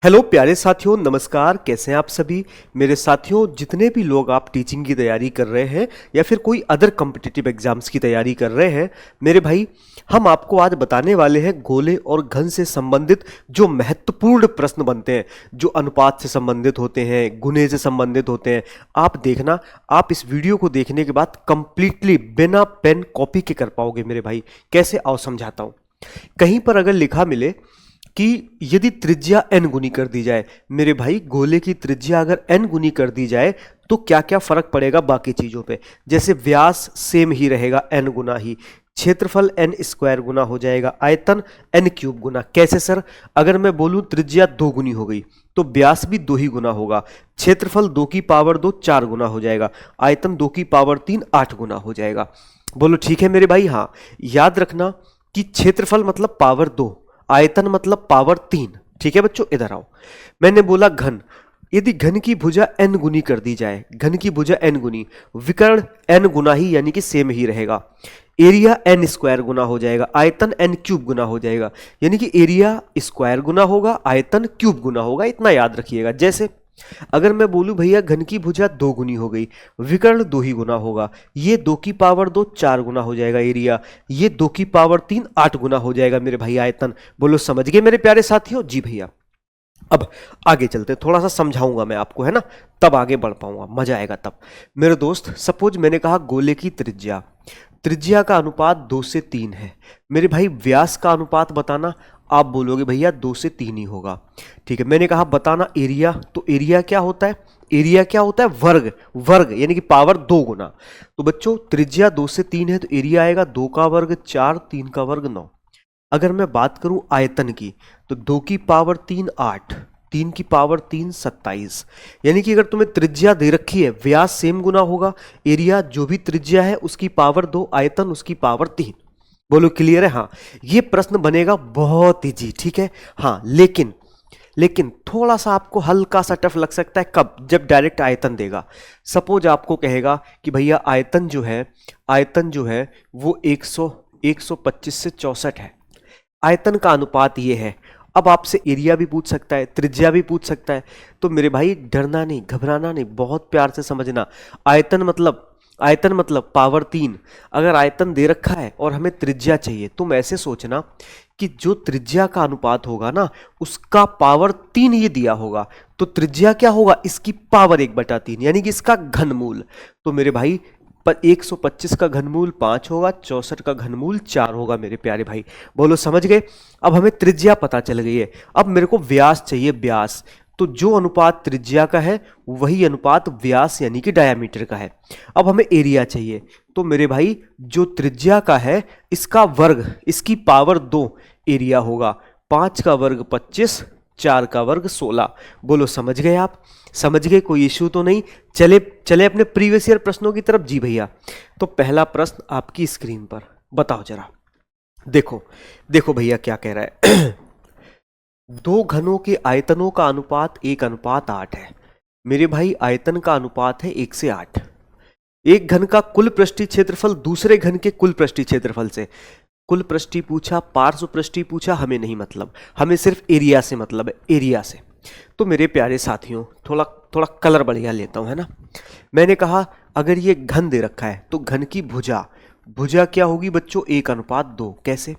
Hello प्यारे साथियों, नमस्कार। कैसे हैं आप सभी मेरे साथियों? जितने भी लोग आप टीचिंग की तैयारी कर रहे हैं या फिर कोई अदर कॉम्पिटिटिव एग्जाम्स की तैयारी कर रहे हैं, मेरे भाई हम आपको आज बताने वाले हैं गोले और घन से संबंधित जो महत्वपूर्ण प्रश्न बनते हैं, जो अनुपात से संबंधित होते हैं, गुणे से संबंधित होते हैं। आप देखना, आप इस वीडियो को देखने के बाद कंप्लीटली बिना पेन कॉपी के कर पाओगे मेरे भाई। कैसे, आओ समझाता हूँ। कहीं पर अगर लिखा मिले कि यदि त्रिज्या n गुनी कर दी जाए, मेरे भाई गोले की त्रिज्या अगर n गुनी कर दी जाए तो क्या क्या फर्क पड़ेगा बाकी चीजों पे। जैसे व्यास सेम ही रहेगा n गुना ही, क्षेत्रफल n स्क्वायर गुना हो जाएगा, आयतन n क्यूब गुना। कैसे सर? अगर मैं बोलूं त्रिज्या 2 गुनी हो गई तो व्यास भी 2 ही गुना होगा, क्षेत्रफल 2 की पावर 2 4 गुना हो जाएगा, आयतन 2 की पावर 3 8 गुना हो जाएगा। बोलो ठीक है मेरे भाई। हाँ, याद रखना कि क्षेत्रफल मतलब पावर 2, आयतन मतलब पावर 3। ठीक है बच्चों, इधर आओ। मैंने बोला घन, यदि घन की भुजा n गुनी कर दी जाए, घन की भुजा n गुनी, विकर्ण n गुना ही यानी कि सेम ही रहेगा, एरिया n स्क्वायर गुना हो जाएगा, आयतन n क्यूब गुना हो जाएगा, यानी कि एरिया स्क्वायर गुना होगा, आयतन क्यूब गुना होगा। इतना याद रखिएगा। जैसे अगर मैं बोलूं भैया घन की भुजा 2 गुनी हो गई, विकर्ण 2 ही गुना होगा, ये 2 की पावर 2 4 गुना हो जाएगा एरिया, ये 2 की पावर 3 8 गुना हो जाएगा मेरे भाई आयतन। बोलो समझ गए मेरे प्यारे साथियों? जी भैया। अब आगे चलते, थोड़ा सा समझाऊंगा मैं आपको, है ना, तब आगे बढ़ पाऊंगा, मजा आएगा तब। मेरे दोस्त, सपोज मैंने कहा गोले की त्रिज्या, त्रिज्या का अनुपात 2 से 3 है। मेरे भाई व्यास का अनुपात बताना। आप बोलोगे भैया 2 से 3 ही होगा। ठीक है, मैंने कहा बताना एरिया, तो एरिया क्या होता है? एरिया क्या होता है? वर्ग। वर्ग यानी कि पावर 2 गुना। तो बच्चों त्रिज्या 2 से 3 है तो एरिया आएगा 2 का वर्ग 4, 3 का वर्ग 9। अगर मैं बात करूं आयतन की, तो 2 की पावर 3 8, 3 की पावर 3 27। यानी कि अगर तुम्हें त्रिज्या दे रखी है, व्यास सेम गुना होगा, एरिया जो भी त्रिज्या है उसकी पावर 2, आयतन उसकी पावर 3। बोलो क्लियर है? हाँ, ये प्रश्न बनेगा बहुत इजी। ठीक है। हाँ, लेकिन थोड़ा सा आपको हल्का सा टफ लग सकता है। कब? जब डायरेक्ट आयतन देगा। सपोज आपको कहेगा कि भैया आयतन जो है वो 125 से 64 है, आयतन का अनुपात ये है। अब आपसे एरिया भी पूछ सकता है, त्रिज्या भी पूछ सकता है। तो मेरे भाई डरना नहीं, घबराना नहीं, बहुत प्यार से समझना। आयतन मतलब पावर 3। अगर आयतन दे रखा है और हमें त्रिज्या चाहिए, तुम ऐसे सोचना कि जो त्रिज्या का अनुपात होगा ना, उसका पावर 3 ये दिया होगा, तो त्रिज्या क्या होगा? इसकी पावर 1/3, यानी कि इसका घनमूल। तो मेरे भाई पर 125 का घनमूल 5 होगा, 64 का घनमूल 4 होगा मेरे प्यारे भाई। बोलो समझ गए? अब हमें त्रिज्या पता चल गई है, अब मेरे को व्यास चाहिए, व्यास। तो जो अनुपात त्रिज्या का है वही अनुपात व्यास यानी कि डायामीटर का है। अब हमें एरिया चाहिए, तो मेरे भाई जो त्रिज्या का है इसका वर्ग, इसकी पावर 2 एरिया होगा। 5 का वर्ग 25, 4 का वर्ग 16। बोलो समझ गए? आप समझ गए? कोई इश्यू तो नहीं? चले अपने प्रीवियस ईयर प्रश्नों की तरफ। जी भैया। तो पहला प्रश्न आपकी स्क्रीन पर, बताओ जरा। देखो भैया क्या कह रहा है। दो घनों के आयतनों का अनुपात 1:8 है। मेरे भाई आयतन का अनुपात है 1 से 8। एक घन का कुल पृष्ठीय क्षेत्रफल दूसरे घन के कुल पृष्ठीय क्षेत्रफल से। कुल पृष्ठीय पूछा, पार्श्व पृष्ठीय पूछा, हमें नहीं मतलब, हमें सिर्फ एरिया से मतलब है, एरिया से। तो मेरे प्यारे साथियों, थोड़ा कलर बढ़िया लेता हूं, है ना। मैंने कहा अगर ये घन दे रखा है तो घन की भुजा क्या होगी बच्चों? 1:2। कैसे?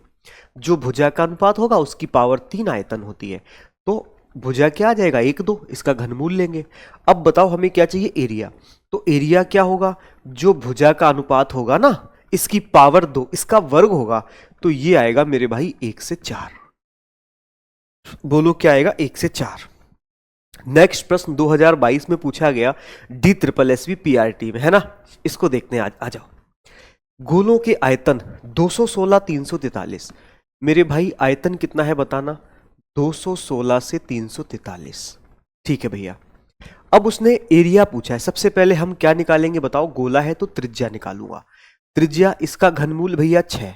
जो भुजा का अनुपात होगा उसकी पावर 3 आयतन होती है, तो भुजा क्या आ जाएगा? 1 2, इसका घनमूल लेंगे। अब बताओ हमें क्या चाहिए? एरिया। तो एरिया क्या होगा? जो भुजा का अनुपात होगा ना, इसकी पावर 2, इसका वर्ग होगा, तो ये आएगा मेरे भाई 1 से 4। बोलो क्या आएगा? 1 से 4। नेक्स्ट प्रश्न 2022 में पूछा गया DSSB PRT में, है ना। इसको देखते हैं, आ जाओ। गोलों के आयतन 216 343। मेरे भाई आयतन कितना है बताना? 216 से 343। ठीक है भैया। अब उसने एरिया पूछा है। सबसे पहले हम क्या निकालेंगे बताओ? गोला है तो त्रिज्या निकालूंगा। त्रिज्या, इसका घनमूल भैया 6,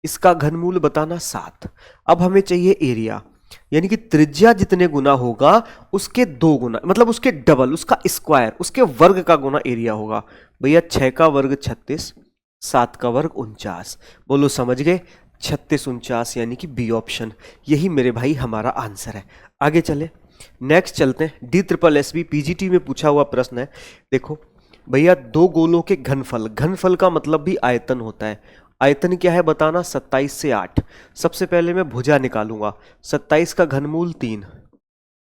इसका घनमूल बताना 7। अब हमें चाहिए एरिया, यानी कि त्रिज्या जितने गुना होगा उसके 2 गुना, मतलब उसके डबल, उसका स्क्वायर, उसके वर्ग का गुना एरिया होगा। भैया 6 का वर्ग 36, 7 का वर्ग 49। बोलो समझ गए? 36 49 यानी कि बी ऑप्शन, यही मेरे भाई हमारा आंसर है। आगे चले। नेक्स्ट चलते हैं, DSSB PGT में पूछा हुआ प्रश्न है। देखो भैया, दो गोलों के घनफल, घनफल का मतलब भी आयतन होता है। आयतन क्या है बताना, 27 से 8। सबसे पहले मैं भुजा निकालूंगा, 27 का घनमूल 3,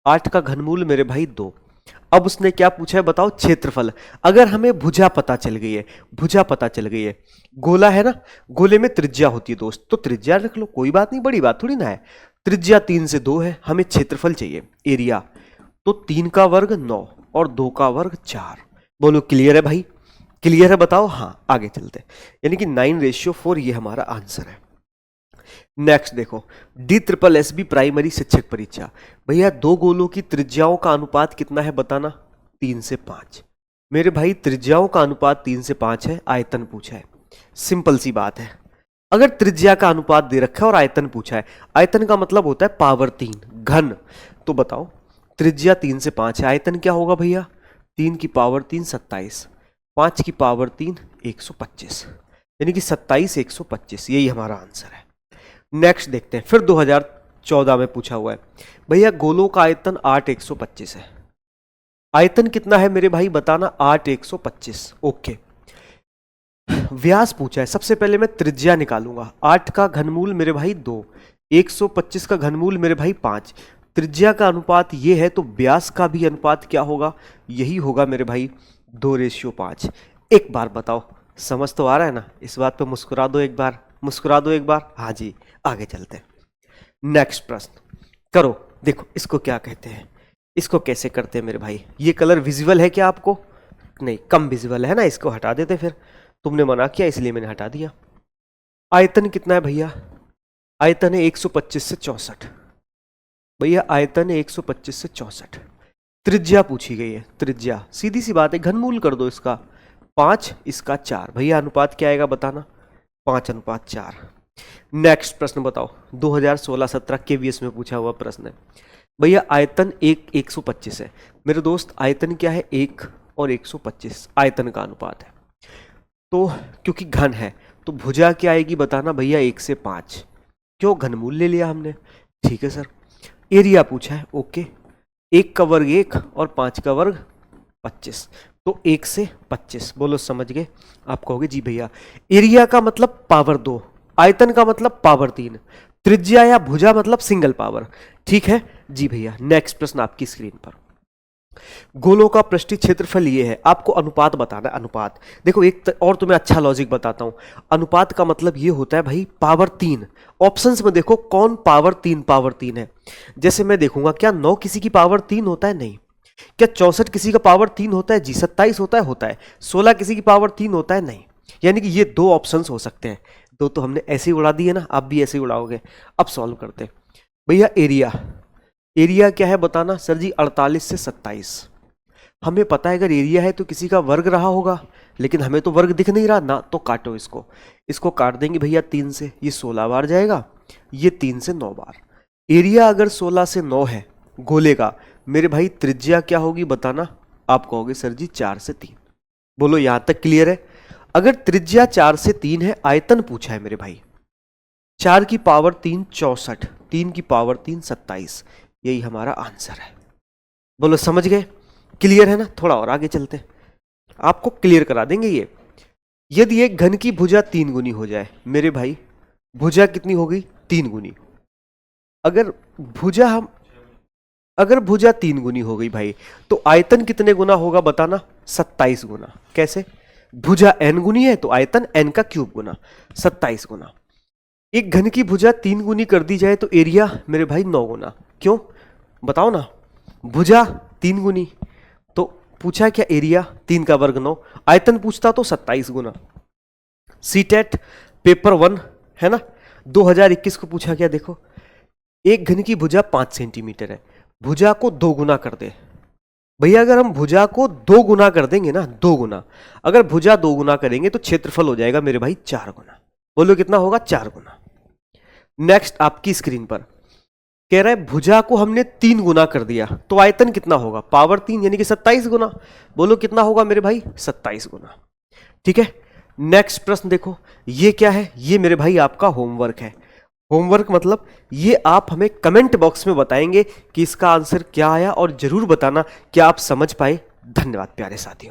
8 का घनमूल मेरे भाई 2। अब उसने क्या पूछा है बताओ, क्षेत्रफल। अगर हमें भुजा पता चल गई है, भुजा पता चल गई है, गोला है ना, गोले में त्रिज्या होती है दोस्त, तो त्रिज्या रख लो, कोई बात नहीं, बड़ी बात थोड़ी ना है। त्रिज्या 3 से 2 है, हमें क्षेत्रफल चाहिए, एरिया। तो 3 का वर्ग 9 और 2 का वर्ग 4। बोलो क्लियर है भाई, क्लियर है बताओ। हाँ, आगे चलते हैं, यानी कि 9:4 ये हमारा आंसर है। नेक्स्ट देखो, DSSB प्राइमरी शिक्षक परीक्षा। भैया, दो गोलों की त्रिज्याओं का अनुपात कितना है बताना, 3 से 5। मेरे भाई त्रिज्याओं का अनुपात 3 से 5 है, आयतन पूछा है। सिंपल सी बात है, अगर त्रिज्या का अनुपात दे रखा है और आयतन पूछा है, आयतन का मतलब होता है पावर 3 घन। तो बताओ, त्रिज्या 3 से 5 है, आयतन क्या होगा भैया, 3 की पावर 3 27, 5 की पावर 3 125, यानी कि 27 125, यही हमारा आंसर है। नेक्स्ट देखते हैं, फिर 2014 में पूछा हुआ है। भैया, गोलों का आयतन 8 125 है, आयतन कितना है मेरे भाई बताना, 8 125। ओके, व्यास पूछा है। सबसे पहले मैं त्रिज्या निकालूंगा, 8 का घनमूल मेरे भाई 2, 125 का घनमूल मेरे भाई 5। त्रिज्या का अनुपात ये है, तो व्यास का भी अनुपात क्या होगा, यही होगा मेरे भाई, 2:5। एक बार बताओ, समझ तो आ रहा है ना, इस बात पे मुस्कुरा दो एक बार, मुस्कुरा दो एक बार। हाँ जी, आगे चलते हैं। नेक्स्ट प्रश्न करो, देखो इसको क्या कहते हैं, इसको कैसे करते हैं मेरे भाई। ये कलर विजिबल है क्या आपको, नहीं कम विजिबल है ना, इसको हटा देते, फिर तुमने मना किया इसलिए मैंने हटा दिया। आयतन कितना है भैया, आयतन है 125 से 64। भैया, आयतन है 125 से 64। त्रिज्या पूछी गई है, त्रिज्या सीधी सी बात है, घनमूल कर दो इसका, 5 इसका 4। भैया, अनुपात क्या आएगा बताना, 5:4। नेक्स्ट प्रश्न बताओ, 2016-17 KVS में पूछा हुआ प्रश्न है। भैया, आयतन 1:125 है। मेरे दोस्त, आयतन क्या है, 1 और 125 आयतन का अनुपात है। तो क्योंकि घन है, तो भुजा क्या आएगी बताना भैया, 1 से 5। क्यों, घनमूल ले लिया हमने, ठीक है सर। एरिया पूछा है, ओके, 1 का वर्ग 1 और 5 का वर्ग 25, तो 1 से 25। बोलो समझ गए, आप कहोगे जी भैया, एरिया का मतलब पावर 2, आयतन का मतलब पावर 3, त्रिज्या या भुजा मतलब सिंगल पावर, ठीक है जी भैया। नेक्स्ट प्रश्न आपकी स्क्रीन पर, गोलों का पृष्ठीय क्षेत्रफल ये है, आपको अनुपात बताना है, अनुपात। देखो एक और तुम्हें अच्छा लॉजिक बताता हूं, अनुपात का मतलब ये होता है भाई पावर 3। ऑप्शंस में देखो कौन पावर 3 है, जैसे मैं देखूंगा क्या 9 किसी की पावर 3 होता है, नहीं। क्या 64 किसी का पावर 3 होता है, जी। 27 होता है 16 किसी की पावर 3 होता है, नहीं। यानी कि ये दो ऑप्शंस हो सकते हैं, दो तो हमने ऐसे ही उड़ा दिए ना, आप भी ऐसे ही उड़ाओगे। अब सॉल्व करते हैं भैया। एरिया, एरिया क्या है बताना सर जी, 48 से 27। हमें पता है अगर एरिया है तो किसी का वर्ग रहा होगा, लेकिन हमें तो वर्ग दिख नहीं रहा ना, तो काटो इसको, इसको काट देंगे भैया 3 से, ये 16 बार जाएगा, ये 3 से 9 बार। एरिया अगर 16 से 9 है गोले का, मेरे भाई त्रिज्या क्या होगी बताना, आप कहोगे सर जी 4 से 3। बोलो यहां तक क्लियर है। अगर त्रिज्या 4 से 3 है, आयतन पूछा है मेरे भाई, 4 की पावर 3 64, 3 की पावर 3 27, यही हमारा आंसर है। बोलो समझ गए, क्लियर है ना। थोड़ा और आगे चलते हैं, आपको क्लियर करा देंगे ये। यदि एक घन की भुजा 3 गुनी हो जाए, मेरे भाई भुजा कितनी हो गई, 3 गुनी। अगर भुजा 3 गुनी हो गई भाई, तो आयतन कितने गुना होगा बताना, 27 गुना। कैसे, भुजा n गुनी है तो आयतन n का क्यूब गुना, 27 गुना। एक घन की भुजा 3 गुनी कर दी जाए तो एरिया मेरे भाई 9 गुना। क्यों बताओ ना, भुजा 3 गुनी, तो पूछा क्या एरिया 3 का वर्ग 9, आयतन पूछता तो 27 गुना। सीटेट पेपर 1 है ना, 2021 को पूछा क्या, देखो एक घन की भुजा 5 सेंटीमीटर है, भुजा को 2 गुना कर दे। भैया अगर हम भुजा को 2 गुना कर देंगे ना, 2 गुना, अगर भुजा 2 गुना करेंगे तो क्षेत्रफल हो जाएगा मेरे भाई 4 गुना। बोलो कितना होगा, 4 गुना। नेक्स्ट आपकी स्क्रीन पर कह रहा है भुजा को हमने 3 गुना कर दिया तो आयतन कितना होगा, पावर 3 यानी कि 27 गुना। बोलो कितना होगा मेरे भाई, 27 गुना। ठीक है। नेक्स्ट प्रश्न देखो, ये क्या है, ये मेरे भाई आपका होमवर्क है। होमवर्क मतलब ये आप हमें कमेंट बॉक्स में बताएंगे कि इसका आंसर क्या आया, और जरूर बताना कि आप समझ पाए। धन्यवाद प्यारे साथियों।